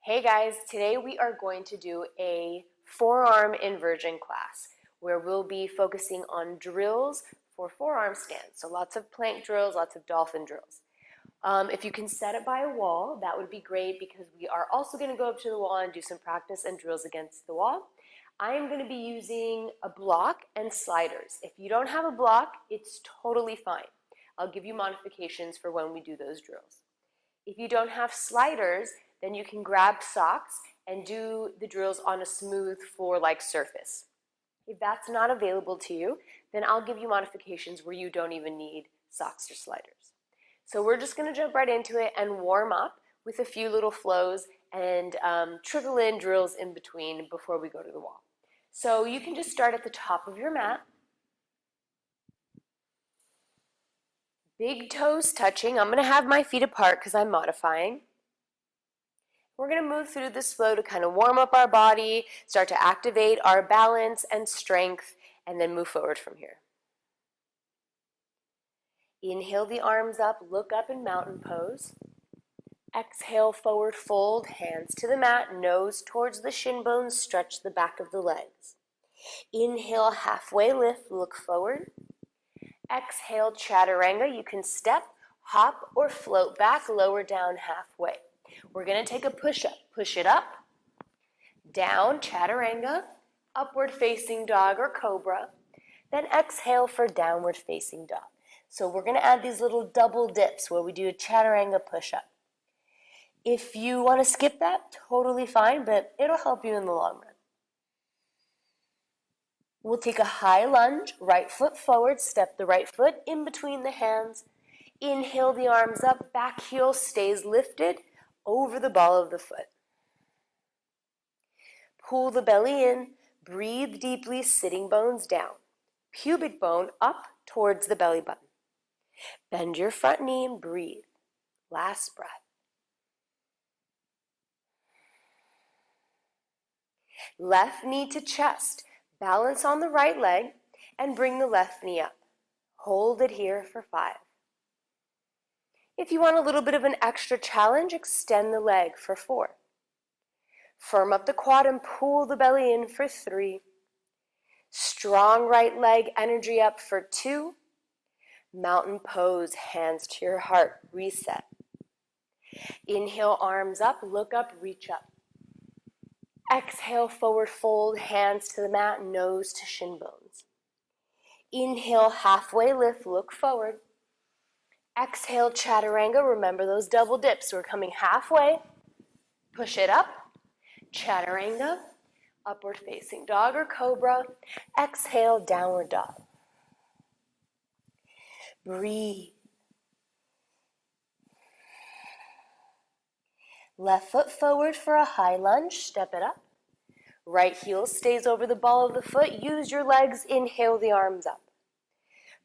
Hey guys, today we are going to do a forearm inversion class where we'll be focusing on drills for forearm stands. So lots of plank drills, lots of dolphin drills. If you can set it by a wall, that would be great because we are also going to go up to the wall and do some practice and drills against the wall. I am going to be using a block and sliders. If you don't have a block, it's totally fine. I'll give you modifications for when we do those drills. If you don't have sliders, then you can grab socks and do the drills on a smooth floor-like surface. If that's not available to you, then I'll give you modifications where you don't even need socks or sliders. So we're just going to jump right into it and warm up with a few little flows and trickle in drills in between before we go to the wall. So you can just start at the top of your mat. Big toes touching. I'm going to have my feet apart because I'm modifying. We're going to move through this flow to kind of warm up our body, start to activate our balance and strength, and then move forward from here. Inhale the arms up, look up in mountain pose. Exhale, forward fold, hands to the mat, nose towards the shin bones, stretch the back of the legs. Inhale, halfway lift, look forward. Exhale, chaturanga. You can step, hop, or float back, lower down halfway. We're going to take a push-up. Push it up, down, chaturanga, upward facing dog or cobra, then exhale for downward facing dog. So we're going to add these little double dips where we do a chaturanga push-up. If you want to skip that, totally fine, but it'll help you in the long run. We'll take a high lunge, right foot forward, step the right foot in between the hands. Inhale the arms up, back heel stays lifted over the ball of the foot. Pull the belly in, breathe deeply, sitting bones down. Pubic bone up towards the belly button. Bend your front knee and breathe. Last breath. Left knee to chest. Balance on the right leg and bring the left knee up. Hold it here for 5. If you want a little bit of an extra challenge, extend the leg for 4. Firm up the quad and pull the belly in for 3. Strong right leg energy up for 2. Mountain pose, hands to your heart, reset. Inhale, arms up, look up, reach up. Exhale, forward fold, hands to the mat, nose to shin bones. Inhale, halfway lift, look forward. Exhale, chaturanga. Remember those double dips. We're coming halfway. Push it up. Chaturanga. Upward facing dog or cobra. Exhale, downward dog. Breathe. Left foot forward for a high lunge. Step it up. Right heel stays over the ball of the foot. Use your legs. Inhale the arms up.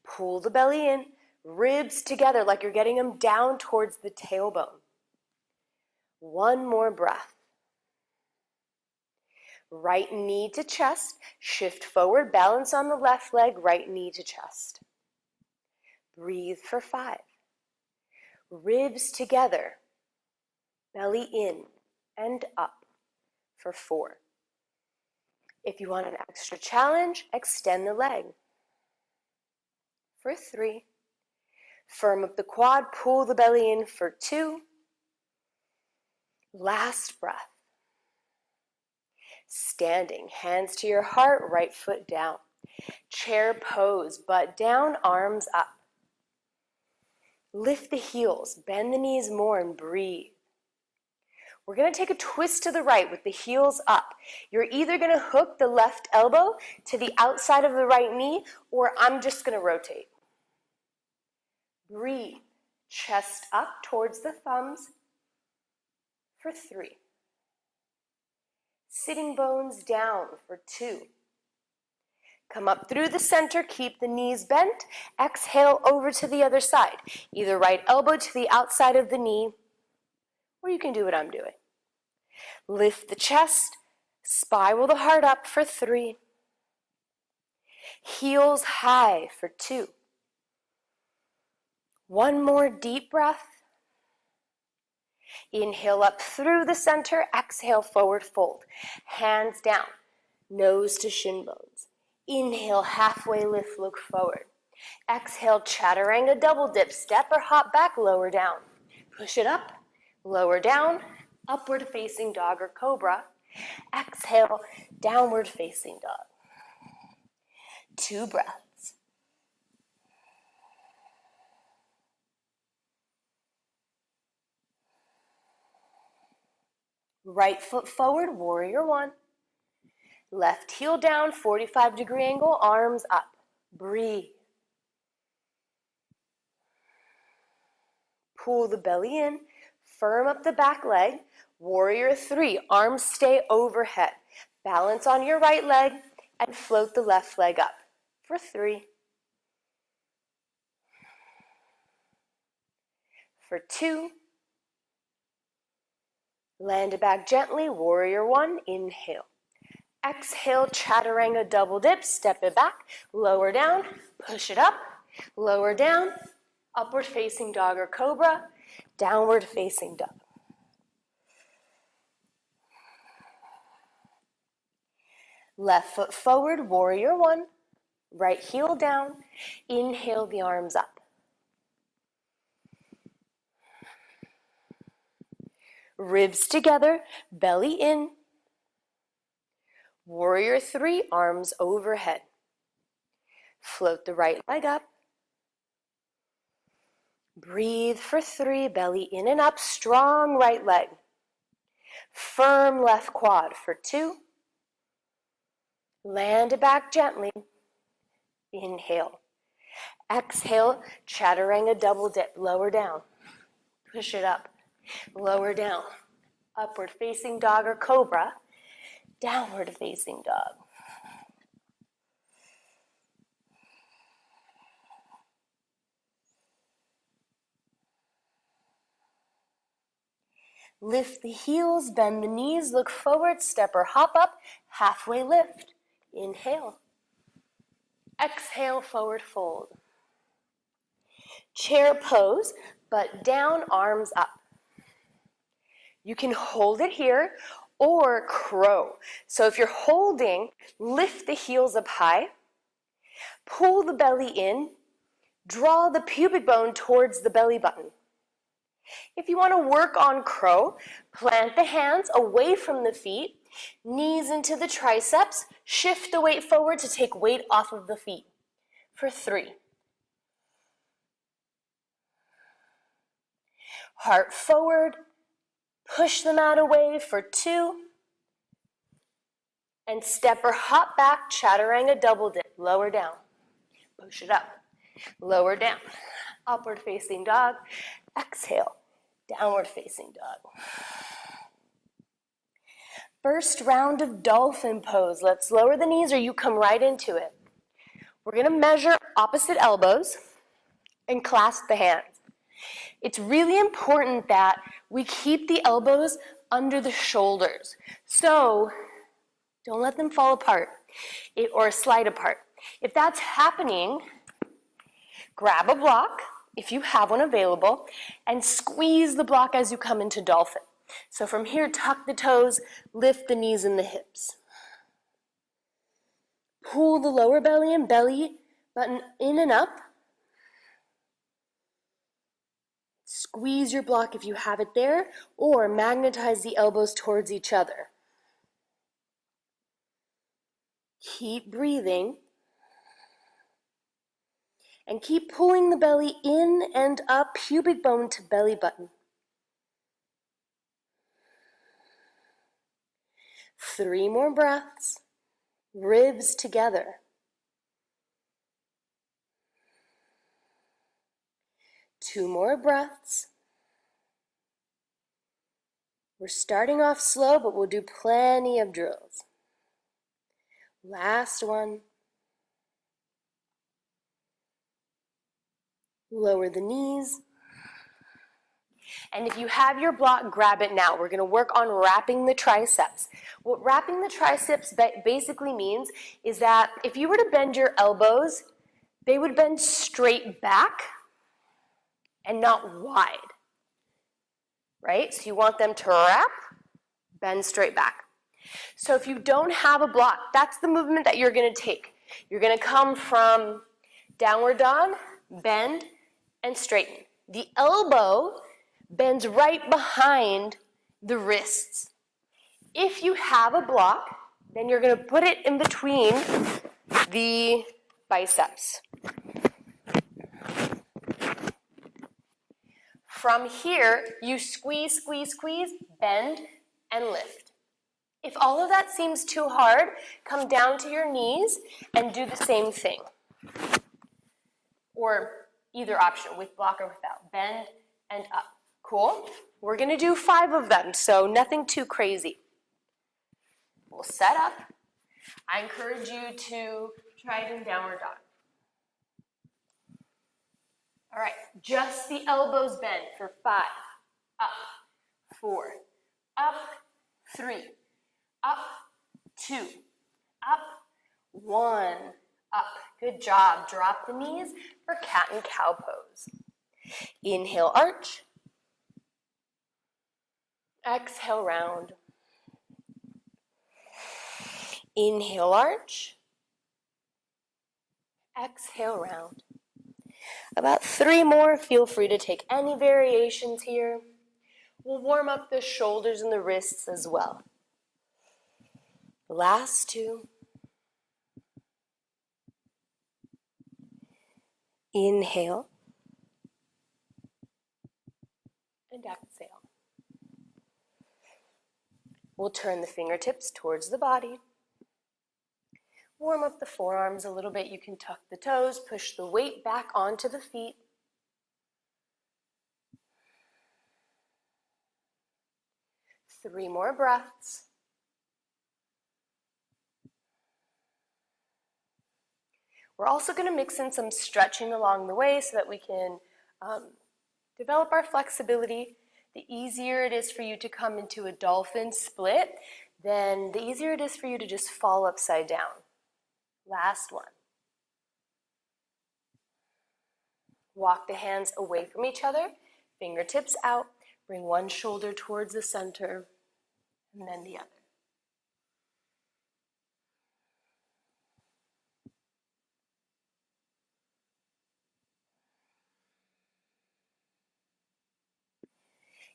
Pull the belly in. Ribs together like you're getting them down towards the tailbone. One more breath. Right knee to chest. Shift forward. Balance on the left leg. Right knee to chest. Breathe for 5. Ribs together. Belly in and up for 4. If you want an extra challenge, extend the leg for 3. Firm up the quad, pull the belly in for 2. Last breath. Standing, hands to your heart, right foot down. Chair pose, butt down, arms up. Lift the heels, bend the knees more and breathe. We're going to take a twist to the right with the heels up. You're either going to hook the left elbow to the outside of the right knee, or I'm just going to rotate. Breathe. Chest up towards the thumbs for 3. Sitting bones down for 2. Come up through the center, keep the knees bent. Exhale over to the other side. Either right elbow to the outside of the knee, or you can do what I'm doing. Lift the chest, spiral the heart up for 3. Heels high for 2. One more deep breath. Inhale up through the center, exhale, forward fold. Hands down, nose to shin bones. Inhale, halfway lift, look forward. Exhale, chaturanga double dip, step or hop back, lower down. Push it up, lower down, upward facing dog or cobra. Exhale, downward facing dog. 2 breaths. Right foot forward, warrior 1. Left heel down, 45-degree angle, arms up. Breathe. Pull the belly in, firm up the back leg. Warrior 3, arms stay overhead. Balance on your right leg and float the left leg up for 3. For 2. Land it back gently, warrior 1, inhale. Exhale, chaturanga double dip, step it back, lower down, push it up, lower down, upward facing dog or cobra, downward facing dog. Left foot forward, warrior 1, right heel down, inhale the arms up. Ribs together, belly in. Warrior 3, arms overhead. Float the right leg up. Breathe for 3, belly in and up, strong right leg. Firm left quad for 2. Land it back gently. Inhale. Exhale, chaturanga double dip, lower down. Push it up, lower down. Upward facing dog or cobra, downward facing dog. Lift the heels, bend the knees, look forward, step or hop up, halfway lift. Inhale. Exhale, forward fold. Chair pose, but down, arms up. You can hold it here or crow. So if you're holding, lift the heels up high, pull the belly in, draw the pubic bone towards the belly button. If you want to work on crow, plant the hands away from the feet, knees into the triceps, shift the weight forward to take weight off of the feet for 3. Heart forward, push the mat away for 2. And step or hop back, chaturanga double dip, lower down. Push it up, lower down. Upward facing dog, exhale, downward facing dog. First round of dolphin pose. Let's lower the knees or you come right into it. We're gonna measure opposite elbows and clasp the hands. It's really important that we keep the elbows under the shoulders. So don't let them fall apart or slide apart. If that's happening, grab a block, if you have one available, and squeeze the block as you come into dolphin. So from here, tuck the toes, lift the knees and the hips. Pull the lower belly and belly button in and up. Squeeze your block if you have it there, or magnetize the elbows towards each other. Keep breathing. And keep pulling the belly in and up, pubic bone to belly button. 3 more breaths. Ribs together. 2 more breaths. We're starting off slow, but we'll do plenty of drills. Last one. Lower the knees. And if you have your block, grab it now. We're going to work on wrapping the triceps. What wrapping the triceps basically means is that if you were to bend your elbows, they would bend straight back and not wide. right? So you want them to wrap, bend straight back. So if you don't have a block, that's the movement that you're gonna take. You're gonna come from downward dog, bend, and straighten. The elbow bends right behind the wrists. If you have a block, then you're gonna put it in between the biceps. From here, you squeeze, squeeze, squeeze, bend, and lift. If all of that seems too hard, come down to your knees and do the same thing. Or either option, with block or without. Bend and up. Cool? We're gonna do 5 of them, so nothing too crazy. We'll set up. I encourage you to try it in downward dog. All right, just the elbows bend for 5, up, 4, up, 3, up, 2, up, 1, up. Good job. Drop the knees for cat and cow pose. Inhale, arch. Exhale, round. Inhale, arch. Exhale, round. About 3 more. Feel free to take any variations here. We'll warm up the shoulders and the wrists as well. Last 2. Inhale. And exhale. We'll turn the fingertips towards the body. Warm up the forearms a little bit. You can tuck the toes, push the weight back onto the feet. Three more breaths. We're also going to mix in some stretching along the way so that we can develop our flexibility. The easier it is for you to come into a dolphin split, then the easier it is for you to just fall upside down. Last one. Walk the hands away from each other, fingertips out, bring one shoulder towards the center, and then the other.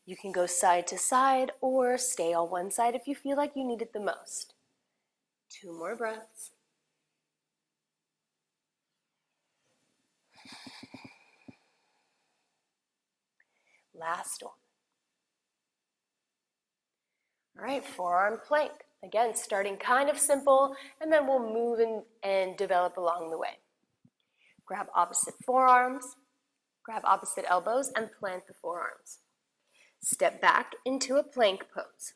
You can go side to side or stay on one side if you feel like you need it the most. 2 more breaths. Last one. All right, forearm plank. Again, starting kind of simple, and then we'll move and develop along the way. Grab opposite forearms, grab opposite elbows, and plant the forearms. Step back into a plank pose.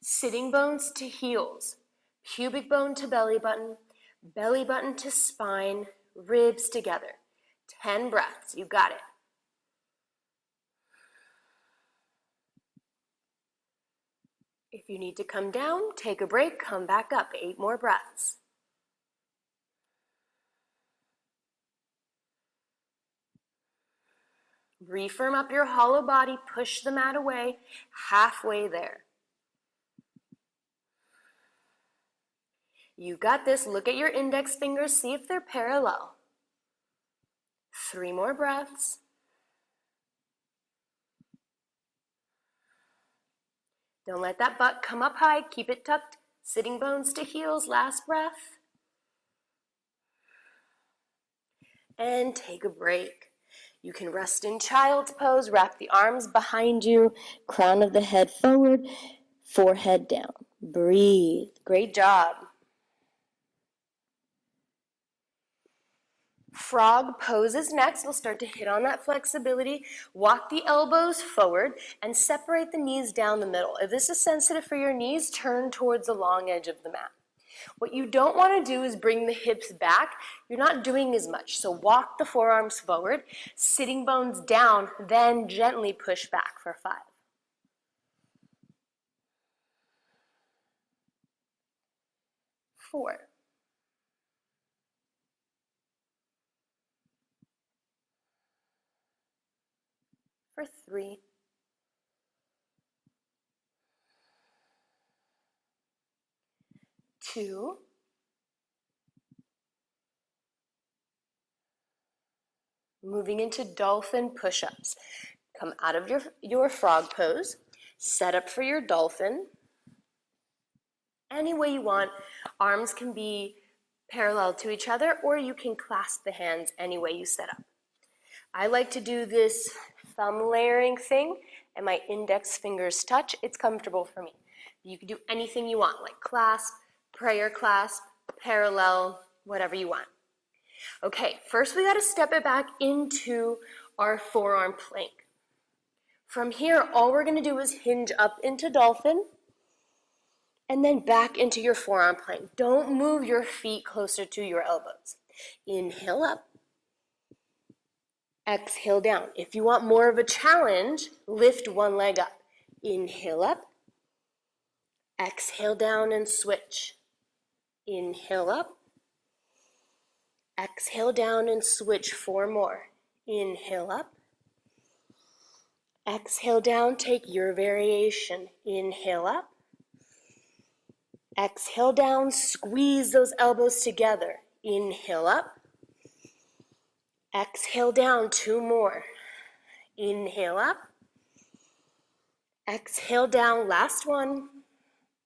Sitting bones to heels, pubic bone to belly button to spine, ribs together. 10 breaths, you got it. If you need to come down, take a break, come back up. 8 more breaths. Refirm up your hollow body, push the mat away, halfway there. You got this. Look at your index fingers, see if they're parallel. 3 more breaths. Don't let that butt come up high, keep it tucked. Sitting bones to heels, last breath. And take a break. You can rest in child's pose, wrap the arms behind you, crown of the head forward, forehead down. Breathe. Great job. Frog pose is next. We'll start to hit on that flexibility. Walk the elbows forward and separate the knees down the middle. If this is sensitive for your knees, turn towards the long edge of the mat. What you don't want to do is bring the hips back. You're not doing as much. So walk the forearms forward, sitting bones down, then gently push back for 5. 4. 3. 2. Moving into dolphin push-ups. Come out of your frog pose, set up for your dolphin. Any way you want. Arms can be parallel to each other, or you can clasp the hands any way you set up. I like to do this thumb layering thing and my index fingers touch. It's comfortable for me. You can do anything you want, like clasp, prayer clasp, parallel, whatever you want. Okay, first we gotta step it back into our forearm plank. From here, all we're gonna do is hinge up into dolphin and then back into your forearm plank. Don't move your feet closer to your elbows. Inhale up. Exhale down. If you want more of a challenge, lift one leg up. Inhale up. Exhale down and switch. Inhale up. Exhale down and switch. 4 more. Inhale up. Exhale down, take your variation. Inhale up. Exhale down, squeeze those elbows together. Inhale up. Exhale down, 2 more. Inhale up. Exhale down, last one.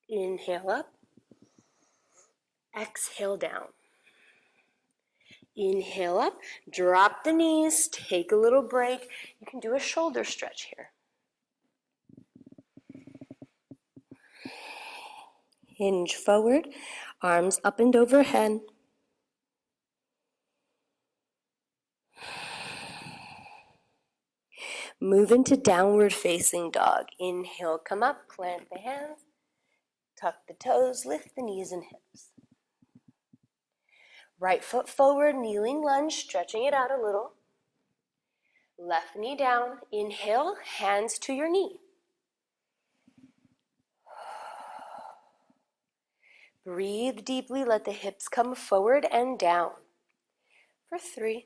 Inhale up. Exhale down. Inhale up, drop the knees, take a little break. You can do a shoulder stretch here. Hinge forward, arms up and overhead. Move into downward facing dog. Inhale, come up, plant the hands, tuck the toes, lift the knees and hips. Right foot forward, kneeling lunge, stretching it out a little. Left knee down, inhale, hands to your knee. Breathe deeply, let the hips come forward and down. For 3.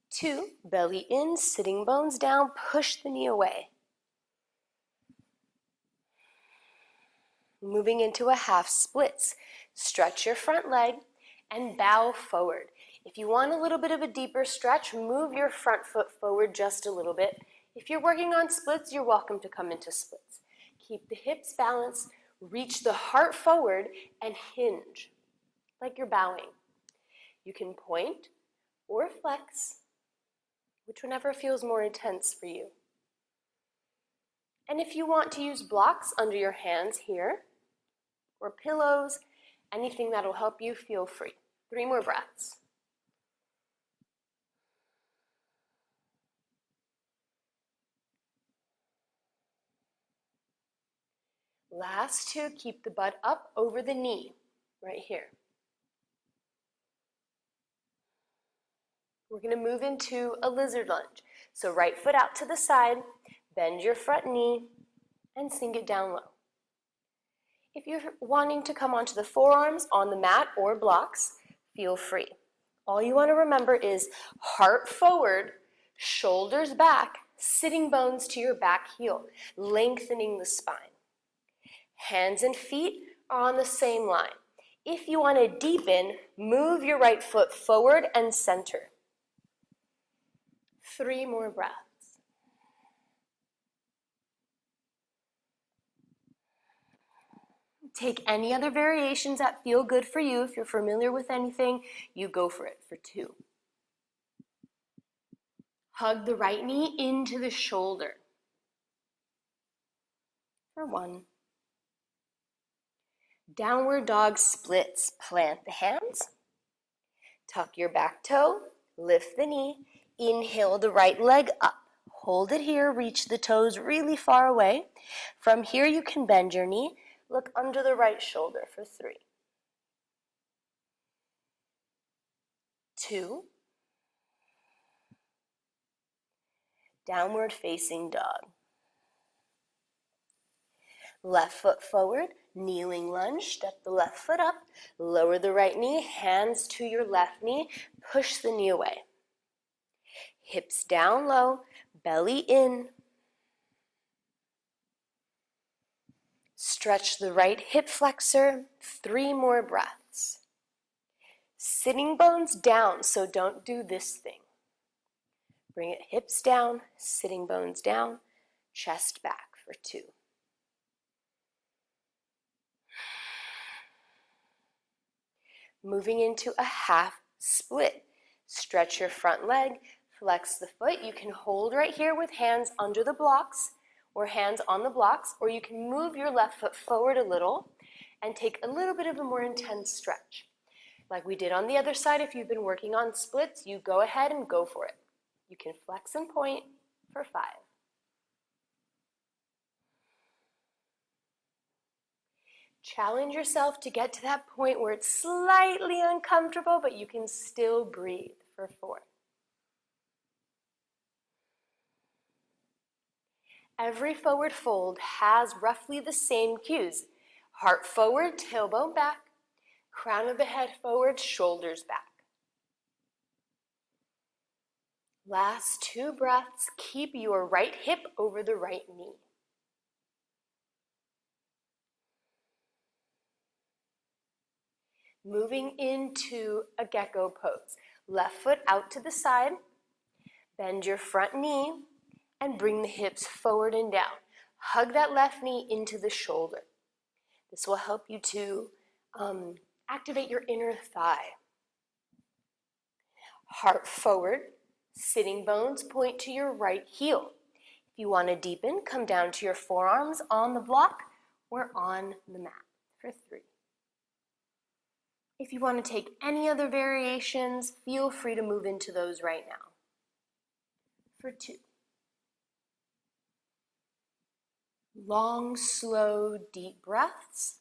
2, belly in, sitting bones down, push the knee away. Moving into a half splits. Stretch your front leg and bow forward. If you want a little bit of a deeper stretch, move your front foot forward just a little bit. If you're working on splits, you're welcome to come into splits. Keep the hips balanced, reach the heart forward, and hinge like you're bowing. You can point or flex, whichever feels more intense for you. And if you want to use blocks under your hands here, or pillows, anything that'll help you, feel free. 3 more breaths. Last 2, keep the butt up over the knee, right here. We're going to move into a lizard lunge. So right foot out to the side, bend your front knee, and sink it down low. If you're wanting to come onto the forearms on the mat or blocks, feel free. All you want to remember is heart forward, shoulders back, sitting bones to your back heel, lengthening the spine. Hands and feet are on the same line. If you want to deepen, move your right foot forward and center. 3 more breaths. Take any other variations that feel good for you. If you're familiar with anything, you go for it for 2. Hug the right knee into the shoulder. For 1. Downward dog splits. Plant the hands. Tuck your back toe. Lift the knee. Inhale the right leg up. Hold it here. Reach the toes really far away. From here, you can bend your knee. Look under the right shoulder for 3. 2. Downward facing dog. Left foot forward, kneeling lunge, step the left foot up, lower the right knee, hands to your left knee, push the knee away. Hips down low, belly in. Stretch the right hip flexor, 3 more breaths. Sitting bones down, so don't do this thing. Bring it hips down, sitting bones down, chest back for 2. Moving into a half split. Stretch your front leg, flex the foot. You can hold right here with hands under the blocks or hands on the blocks, or you can move your left foot forward a little and take a little bit of a more intense stretch. Like we did on the other side, if you've been working on splits, you go ahead and go for it. You can flex and point for 5. Challenge yourself to get to that point where it's slightly uncomfortable, but you can still breathe for 4. Every forward fold has roughly the same cues. Heart forward, tailbone back, crown of the head forward, shoulders back. Last 2 breaths, keep your right hip over the right knee. Moving into a gecko pose. Left foot out to the side, bend your front knee, and bring the hips forward and down. Hug that left knee into the shoulder. This will help you to activate your inner thigh. Heart forward, sitting bones point to your right heel. If you want to deepen, come down to your forearms on the block or on the mat for 3. If you want to take any other variations, feel free to move into those right now for 2. Long, slow, deep breaths.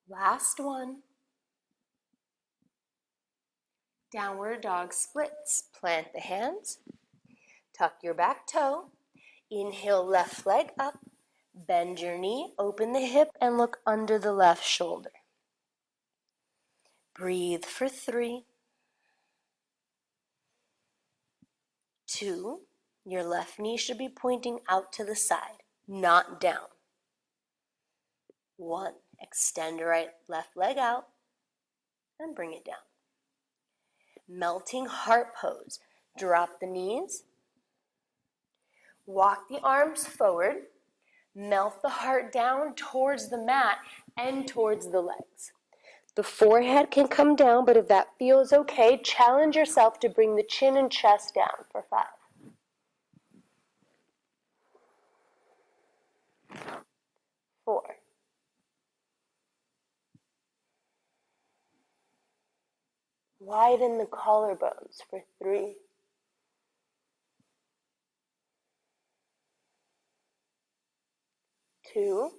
Last one. Downward dog splits. Plant the hands. Tuck your back toe. Inhale, left leg up. Bend your knee, open the hip, and look under the left shoulder. Breathe for 3. 2. Your left knee should be pointing out to the side, not down. 1. Extend left leg out and bring it down. Melting heart pose. Drop the knees. Walk the arms forward. Melt the heart down towards the mat and towards the legs. The forehead can come down, but if that feels okay, challenge yourself to bring the chin and chest down for 5. 4. Widen the collarbones for 3. 2.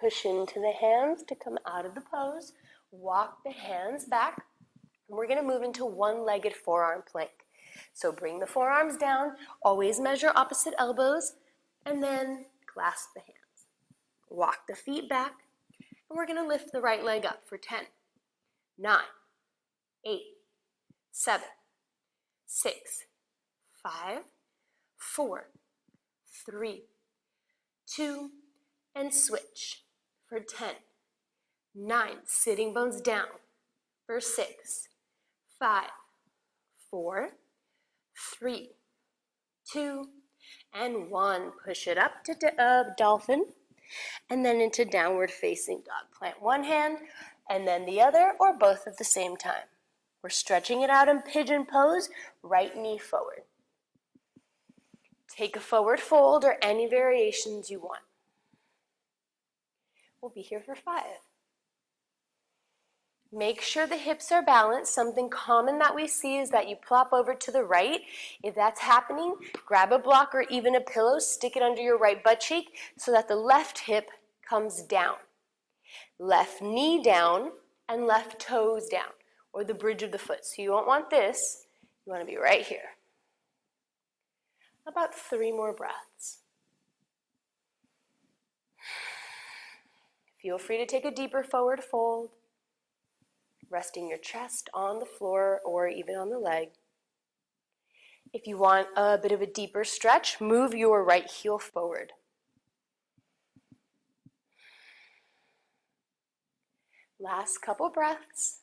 Push into the hands to come out of the pose. Walk the hands back. And we're going to move into one-legged forearm plank. So bring the forearms down. Always measure opposite elbows. And then clasp the hands. Walk the feet back. And we're going to lift the right leg up for 10, 9, 8, 7, 6, 5, 4, 3, 2, and switch for 10, 9, sitting bones down for 6, 5, 4, 3, 2, and 1. Push it up to dolphin and then into downward facing dog. Plant one hand and then the other or both at the same time. We're stretching it out in pigeon pose, right knee forward. Take a forward fold or any variations you want. We'll be here for 5. Make sure the hips are balanced. Something common that we see is that you plop over to the right. If that's happening, grab a block or even a pillow, stick it under your right butt cheek so that the left hip comes down. Left knee down and left toes down, or the bridge of the foot. So you won't want this. You want to be right here. About 3 more breaths. Feel free to take a deeper forward fold, resting your chest on the floor or even on the leg. If you want a bit of a deeper stretch, move your right heel forward. Last couple breaths.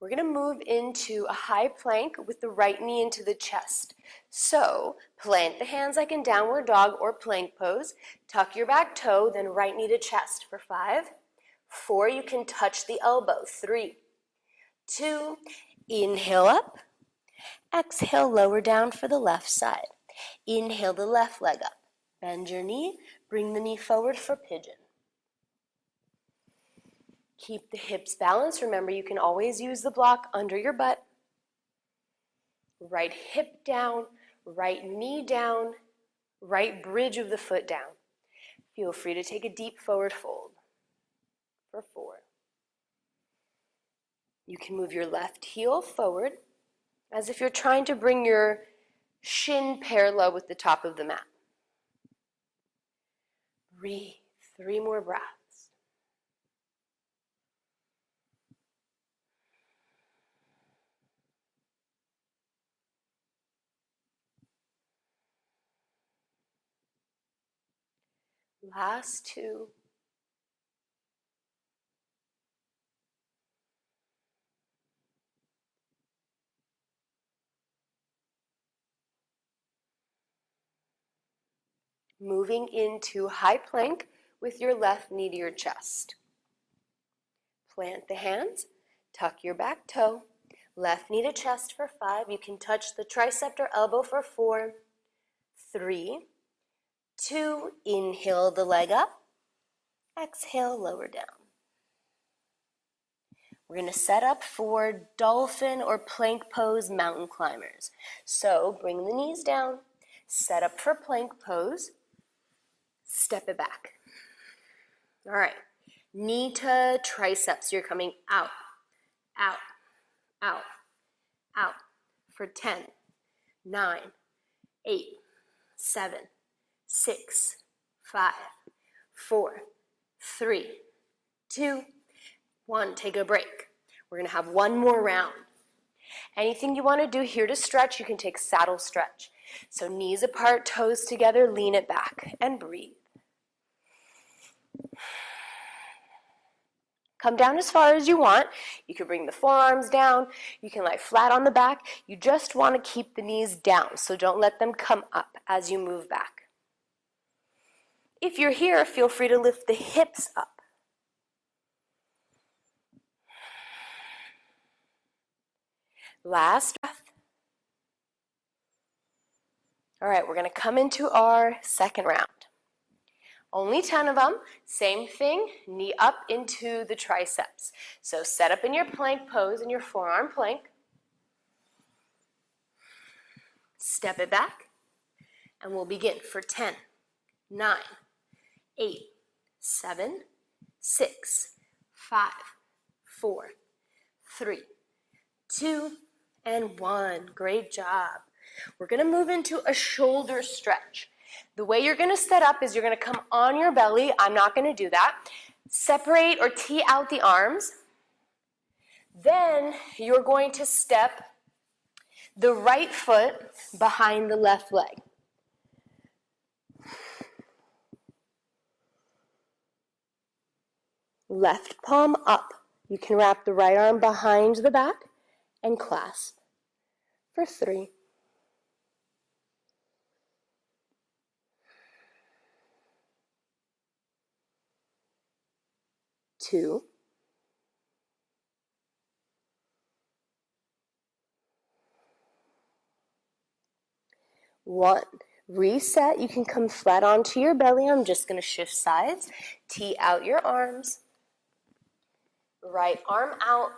We're going to move into a high plank with the right knee into the chest. So plant the hands like in downward dog or plank pose. Tuck your back toe, then right knee to chest for 5. 4, you can touch the elbow. 3, 2, inhale up. Exhale, lower down for the left side. Inhale the left leg up. Bend your knee, bring the knee forward for pigeon. Keep the hips balanced. Remember, you can always use the block under your butt. Right hip down, right knee down, right bridge of the foot down. Feel free to take a deep forward fold for 4. You can move your left heel forward as if you're trying to bring your shin parallel with the top of the mat. Breathe. 3 more breaths. Last 2. Moving into high plank with your left knee to your chest. Plant the hands, tuck your back toe, left knee to chest for 5. You can touch the tricep or elbow for 4, 3, 2, inhale the leg up, exhale, lower down. We're going to set up for dolphin or plank pose mountain climbers. So bring the knees down, set up for plank pose, step it back. All right, knee to triceps, you're coming out, out, out, out for 10, 9, 8, 7, 6, 5, 4, 3, 2, 1. Take a break. We're going to have one more round. Anything you want to do here to stretch, you can take saddle stretch. So knees apart, toes together, lean it back, and breathe. Come down as far as you want. You can bring the forearms down. You can lie flat on the back. You just want to keep the knees down, so don't let them come up as you move back. If you're here, feel free to lift the hips up. Last breath. All right, we're going to come into our second round. Only 10 of them. Same thing, knee up into the triceps. So set up in your plank pose in your forearm plank. Step it back, and we'll begin for 10, 9, 8, 7, 6, 5, 4, 3, 2, and 1. Great job. We're going to move into a shoulder stretch. The way you're going to set up is you're going to come on your belly. I'm not going to do that. Separate or tee out the arms. Then you're going to step the right foot behind the left leg. Left palm up. You can wrap the right arm behind the back and clasp for 3. 2. 1. Reset. You can come flat onto your belly. I'm just going to shift sides. Tee out your arms. Right arm out.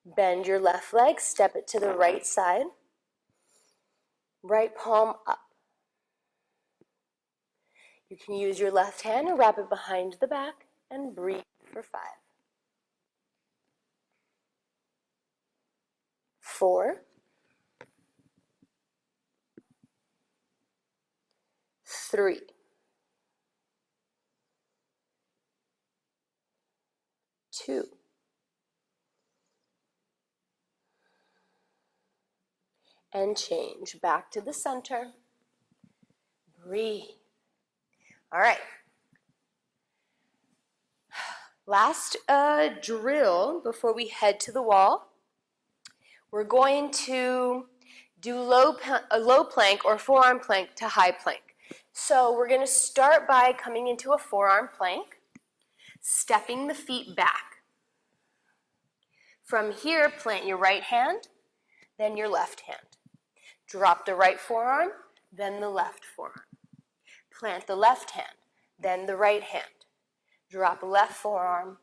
Bend your left leg. Step it to the right side. Right palm up. You can use your left hand and wrap it behind the back and breathe for 5. 4. 3. 2. And change back to the center. Breathe. All right. Last drill before we head to the wall. We're going to do a low plank or forearm plank to high plank. So we're going to start by coming into a forearm plank, stepping the feet back. From here, plant your right hand, then your left hand. Drop the right forearm, then the left forearm. Plant the left hand, then the right hand. Drop left forearm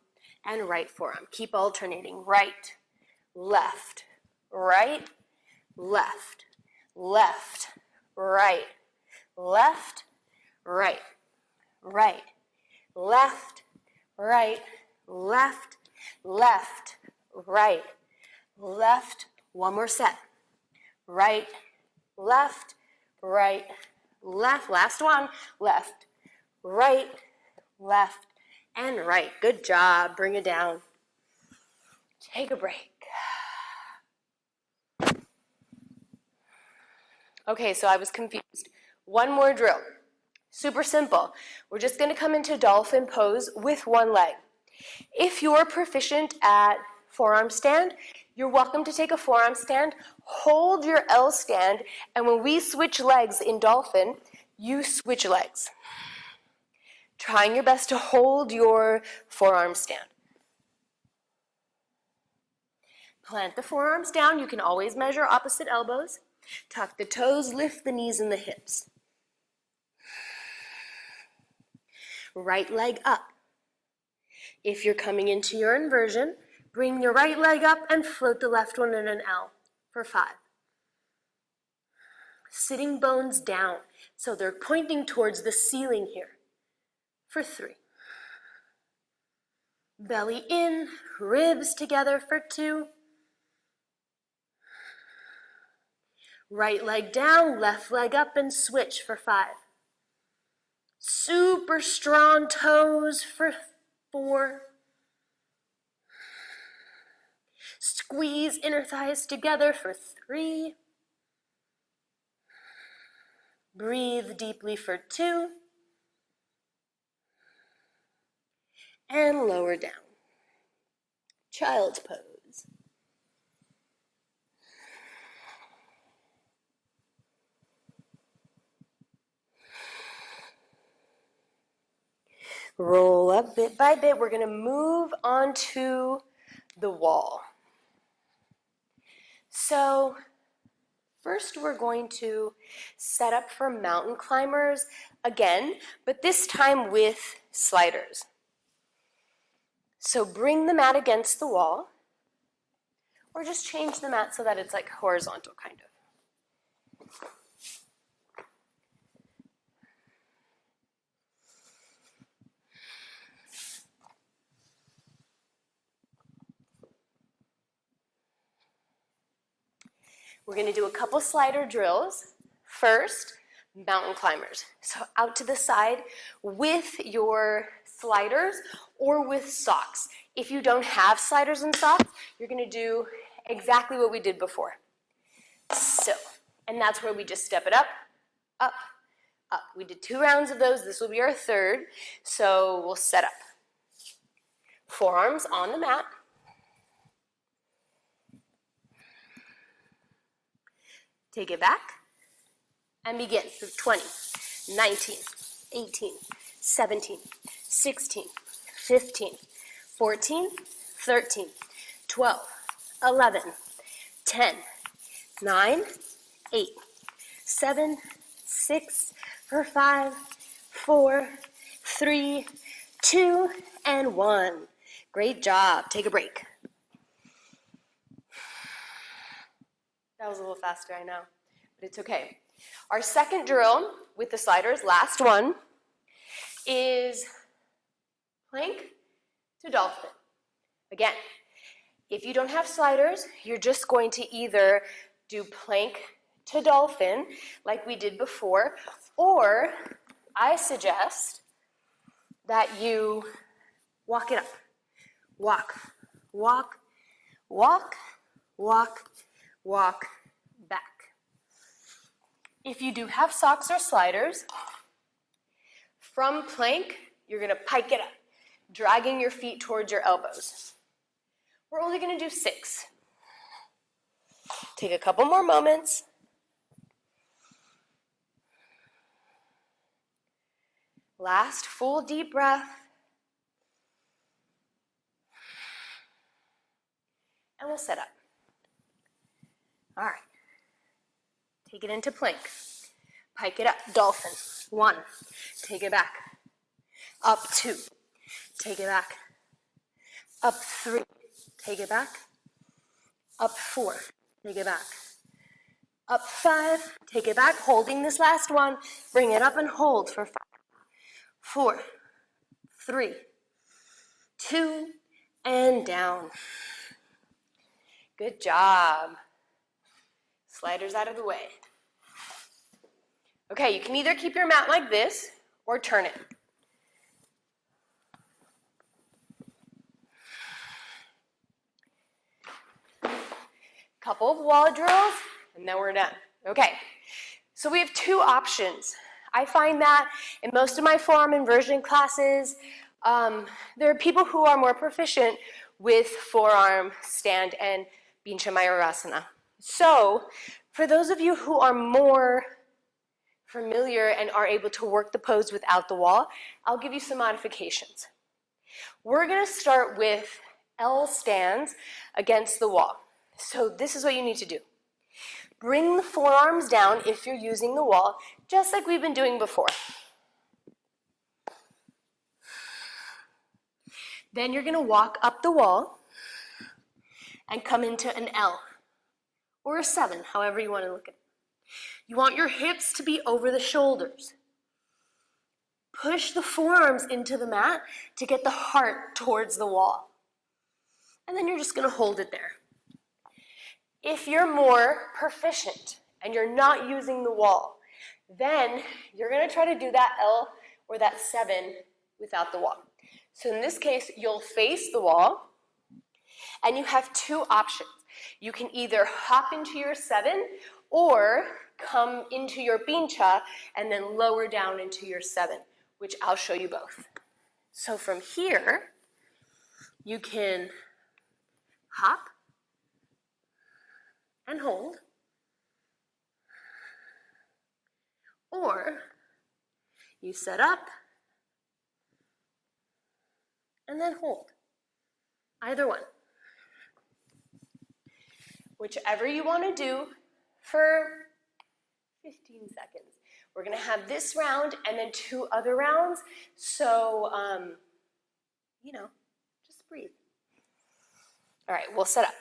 and right forearm. Keep alternating. Right, left, right, left, left, right, left, right, right, left, right, left, left, right, left. One more set. Right, left, right, left. Last one. Left, right, left, and right. Good job. Bring it down. Take a break. Okay, so I was confused. One more drill. Super simple. We're just going to come into dolphin pose with one leg. If you're proficient at forearm stand, you're welcome to take a forearm stand, hold your L stand, and when we switch legs in dolphin, you switch legs. Trying your best to hold your forearm stand. Plant the forearms down. You can always measure opposite elbows. Tuck the toes, lift the knees and the hips. Right leg up. If you're coming into your inversion, bring your right leg up and float the left one in an L for 5. Sitting bones down, so they're pointing towards the ceiling here for 3. Belly in, ribs together for 2. Right leg down, left leg up and switch for 5. Super strong toes for 4. Squeeze inner thighs together for 3. Breathe deeply for 2. And lower down. Child's pose. Roll up bit by bit. We're going to move onto the wall. So first we're going to set up for mountain climbers again, but this time with sliders. So bring the mat against the wall, or just change the mat so that it's like horizontal kind of. We're going to do a couple slider drills. First, mountain climbers. So out to the side with your sliders or with socks. If you don't have sliders and socks, you're going to do exactly what we did before. So, and that's where we just step it up, up, up. We did 2 rounds of those. This will be our 3rd. So we'll set up. Forearms on the mat. Take it back and begin. 20, 19, 18, 17, 16, 15, 14, 13, 12, 11, 10, 9, 8, 7, 6, 5, 4, 3, 2, and 1. Great job. Take a break. That was a little faster, I know, but it's okay. Our second drill with the sliders, last one, is plank to dolphin. Again, if you don't have sliders, you're just going to either do plank to dolphin like we did before, or I suggest that you walk it up. walk, walk, walk, walk, walk, back. If you do have socks or sliders, from plank, you're gonna pike it up, dragging your feet towards your elbows. We're only gonna do 6. Take a couple more moments. Last full deep breath. And we'll sit up. All right. Take it into plank. Pike it up, dolphin. 1, take it back. Up 2, take it back. Up 3, take it back. Up 4, take it back. Up 5, take it back, holding this last one. Bring it up and hold for 5, 4, 3, 2, and down. Good job. Sliders out of the way. Okay, you can either keep your mat like this or turn it. Couple of wall drills, and then we're done. Okay, so we have 2 options. I find that in most of my forearm inversion classes, there are people who are more proficient with forearm stand and Bincha Mayurasana. So, for those of you who are more familiar and are able to work the pose without the wall, I'll give you some modifications. We're going to start with L stands against the wall. So this is what you need to do. Bring the forearms down if you're using the wall, just like we've been doing before. Then you're going to walk up the wall and come into an L or a 7, however you want to look at it. You want your hips to be over the shoulders. Push the forearms into the mat to get the heart towards the wall. And then you're just going to hold it there. If you're more proficient and you're not using the wall, then you're going to try to do that L or that 7 without the wall. So in this case, you'll face the wall, and you have 2 options. You can either hop into your 7 or come into your Bincha and then lower down into your 7, which I'll show you both. So from here, you can hop and hold, or you set up and then hold. Either one. Whichever you want to do for 15 seconds. We're going to have this round and then 2 other rounds, so, just breathe. All right, we'll set up.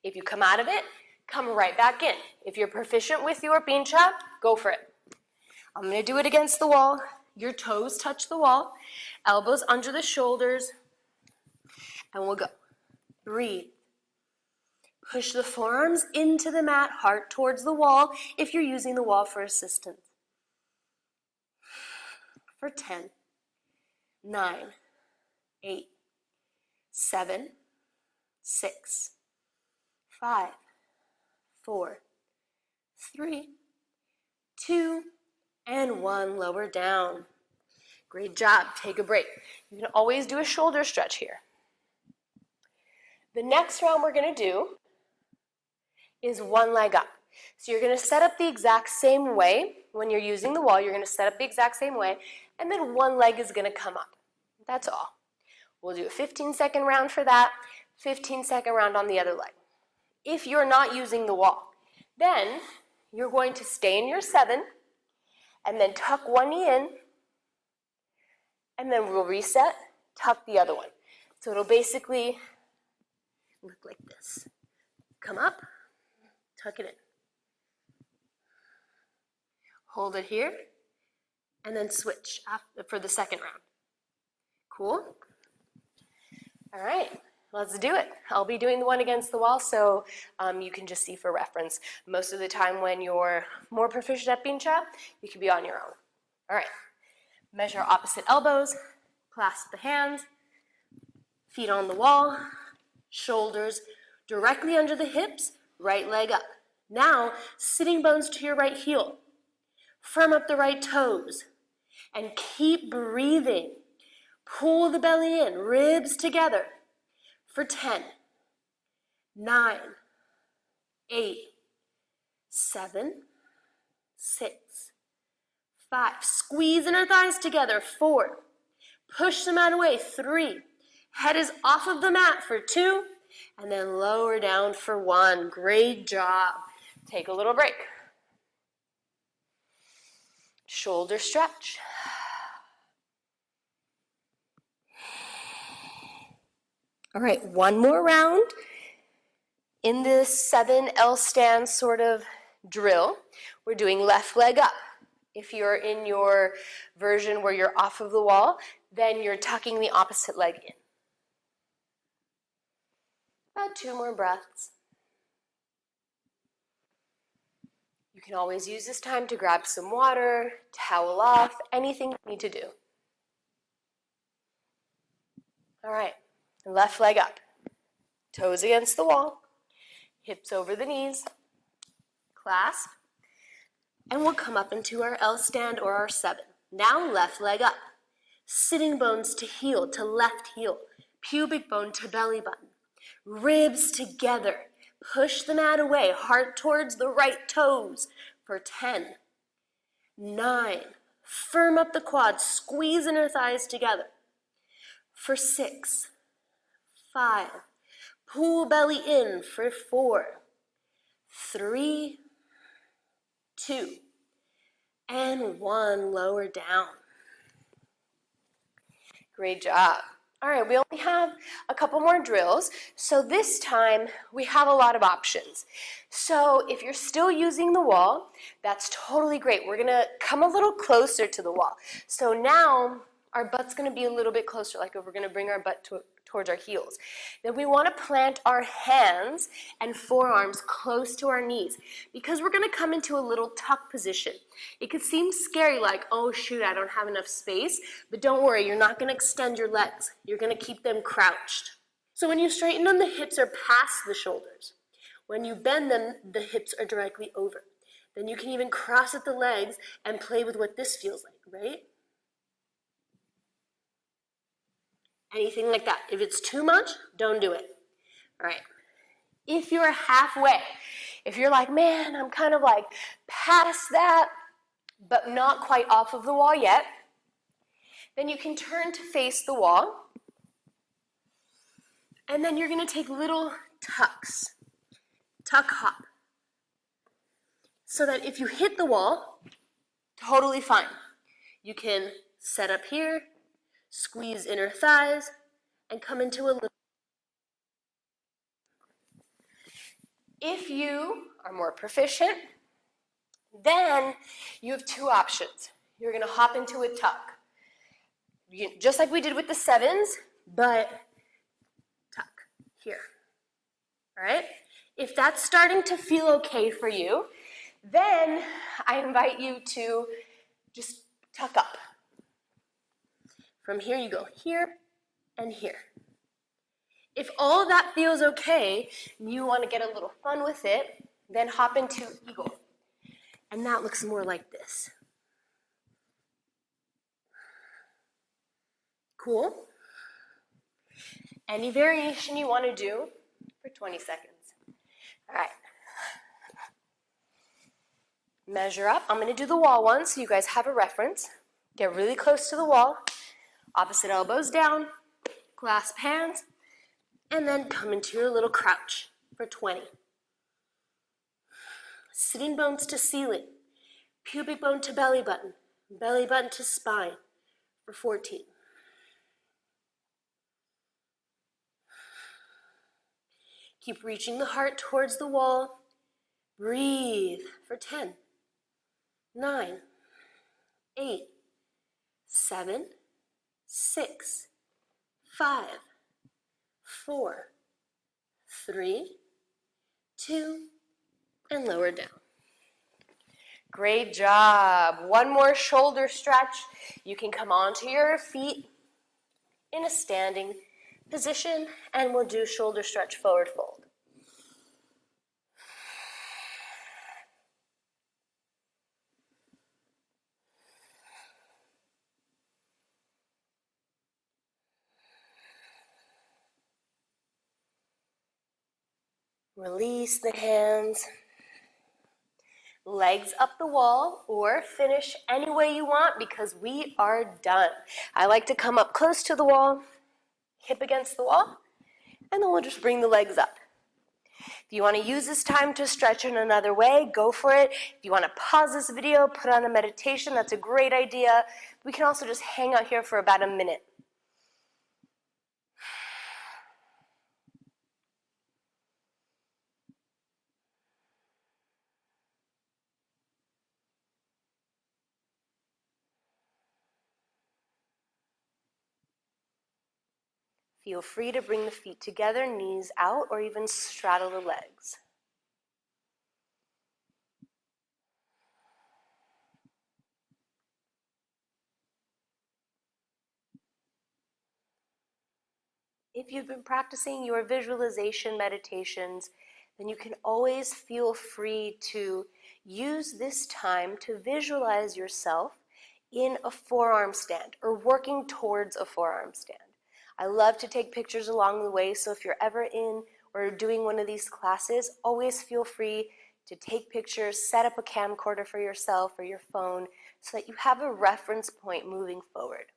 If you come out of it, come right back in. If you're proficient with your Bincha, go for it. I'm going to do it against the wall. Your toes touch the wall, elbows under the shoulders, and we'll go. Breathe. Push the forearms into the mat, heart towards the wall if you're using the wall for assistance. For 10, 9, 8, 7, 6, 5, 4, 3, 2, and 1. Lower down. Great job. Take a break. You can always do a shoulder stretch here. The next round we're going to do is 1 leg up. So you're going to set up the exact same way. When you're using the wall, you're going to set up the exact same way, and then 1 leg is going to come up. That's all. We'll do a 15-second round for that, 15-second round on the other leg. If you're not using the wall, then you're going to stay in your 7, and then tuck 1 knee in, and then we'll reset, tuck the other one. So it'll basically look like this. Come up, tuck it in. Hold it here, and then switch for the second round. Cool? All right, let's do it. I'll be doing the one against the wall, so you can just see for reference. Most of the time when you're more proficient at Bincha, you can be on your own. All right, measure opposite elbows, clasp the hands, Feet on the wall, shoulders directly under the hips, right leg up. Now, sitting bones to your right heel. Firm up the right toes and keep breathing. Pull the belly in, ribs together for 10, 9, 8, 7, 6, 5. Squeeze inner thighs together, 4. Push the mat away, 3. Head is off of the mat for 2, and then lower down for 1. Great job. Take a little break. Shoulder stretch. All right, one more round in this 7 L stand sort of drill. We're doing left leg up. If you're in your version where you're off of the wall, then you're tucking the opposite leg in. About 2 more breaths. You can always use this time to grab some water, towel off, anything you need to do. All right, left leg up. Toes against the wall, hips over the knees, clasp, and we'll come up into our L stand or our 7. Now left leg up. Sitting bones to heel, to left heel, pubic bone to belly button. Ribs together. Push the mat away, heart towards the right toes for 10, 9. Firm up the quads, squeeze inner thighs together for 6, 5. Pull belly in for 4, 3, 2, and 1. Lower down. Great job. All right, we only have a couple more drills, so this time we have a lot of options. So if you're still using the wall, that's totally great. We're gonna come a little closer to the wall. So now our butt's gonna be a little bit closer, like if we're gonna bring our butt towards our heels. Then we wanna plant our hands and forearms close to our knees because we're gonna come into a little tuck position. It could seem scary, like, oh shoot, I don't have enough space, but don't worry, you're not gonna extend your legs. You're gonna keep them crouched. So when you straighten them, the hips are past the shoulders. When you bend them, the hips are directly over. Then you can even cross at the legs and play with what this feels like, right? Anything like that. If it's too much, don't do it. All right. If you're halfway, if you're like, man, I'm kind of like past that, but not quite off of the wall yet, then you can turn to face the wall. And then you're going to take little tucks. Tuck hop. So that if you hit the wall, totally fine. You can set up here, squeeze inner thighs, and come into a little. If you are more proficient, then you have 2 options. You're going to hop into a tuck. Just like we did with the 7s, but tuck here. All right? If that's starting to feel okay for you, then I invite you to just tuck up. From here you go here and here. If all of that feels okay, and you want to get a little fun with it, then hop into eagle. And that looks more like this. Cool? Any variation you want to do for 20 seconds. All right. Measure up. I'm going to do the wall one so you guys have a reference. Get really close to the wall. Opposite elbows down. Clasp hands. And then come into your little crouch for 20. Sitting bones to ceiling. Pubic bone to belly button to spine for 14. Keep reaching the heart towards the wall. Breathe for 10, 9, 8, 7, 6, 5, 4, 3, 2, and lower down. Great job. One more shoulder stretch. You can come onto your feet in a standing position, and we'll do shoulder stretch, forward fold. Release the hands. Legs up the wall, or finish any way you want because we are done. I like to come up close to the wall, hip against the wall, and then we'll just bring the legs up. If you want to use this time to stretch in another way, go for it. If you want to pause this video, put on a meditation, that's a great idea. We can also just hang out here for about a minute. Feel free to bring the feet together, knees out, or even straddle the legs. If you've been practicing your visualization meditations, then you can always feel free to use this time to visualize yourself in a forearm stand or working towards a forearm stand. I love to take pictures along the way, so if you're ever in or doing one of these classes, always feel free to take pictures, set up a camcorder for yourself or your phone so that you have a reference point moving forward.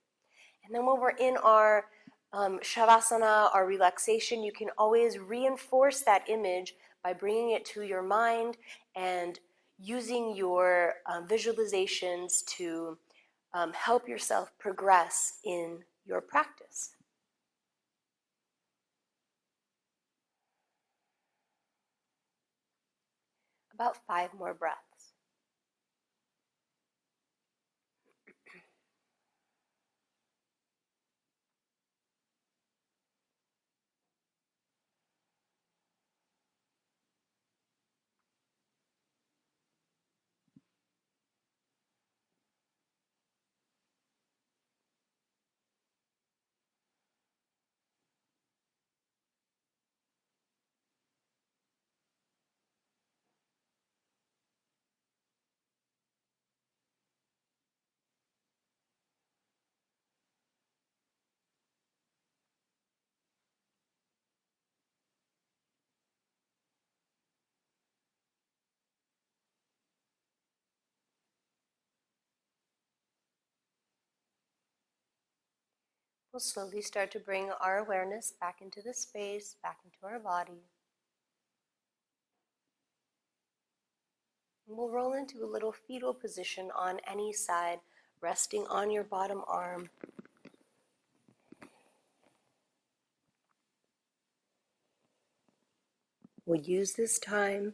And then when we're in our Shavasana, our relaxation, you can always reinforce that image by bringing it to your mind and using your visualizations to help yourself progress in your practice. About 5 more breaths. We'll slowly start to bring our awareness back into the space, back into our body. And we'll roll into a little fetal position on any side, resting on your bottom arm. We'll use this time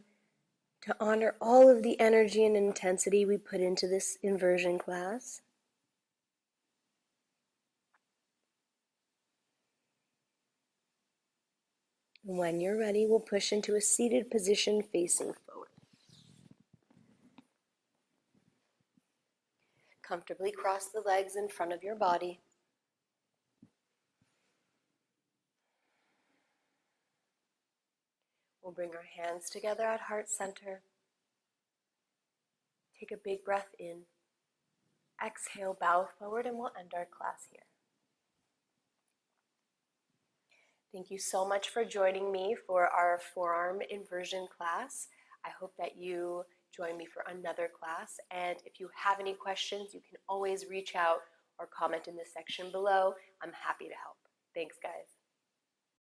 to honor all of the energy and intensity we put into this inversion class. When you're ready, we'll push into a seated position facing forward. Comfortably cross the legs in front of your body. We'll bring our hands together at heart center. Take a big breath in. Exhale, bow forward, and we'll end our class here. Thank you so much for joining me for our forearm inversion class. I hope that you join me for another class. And if you have any questions, you can always reach out or comment in the section below. I'm happy to help. Thanks, guys.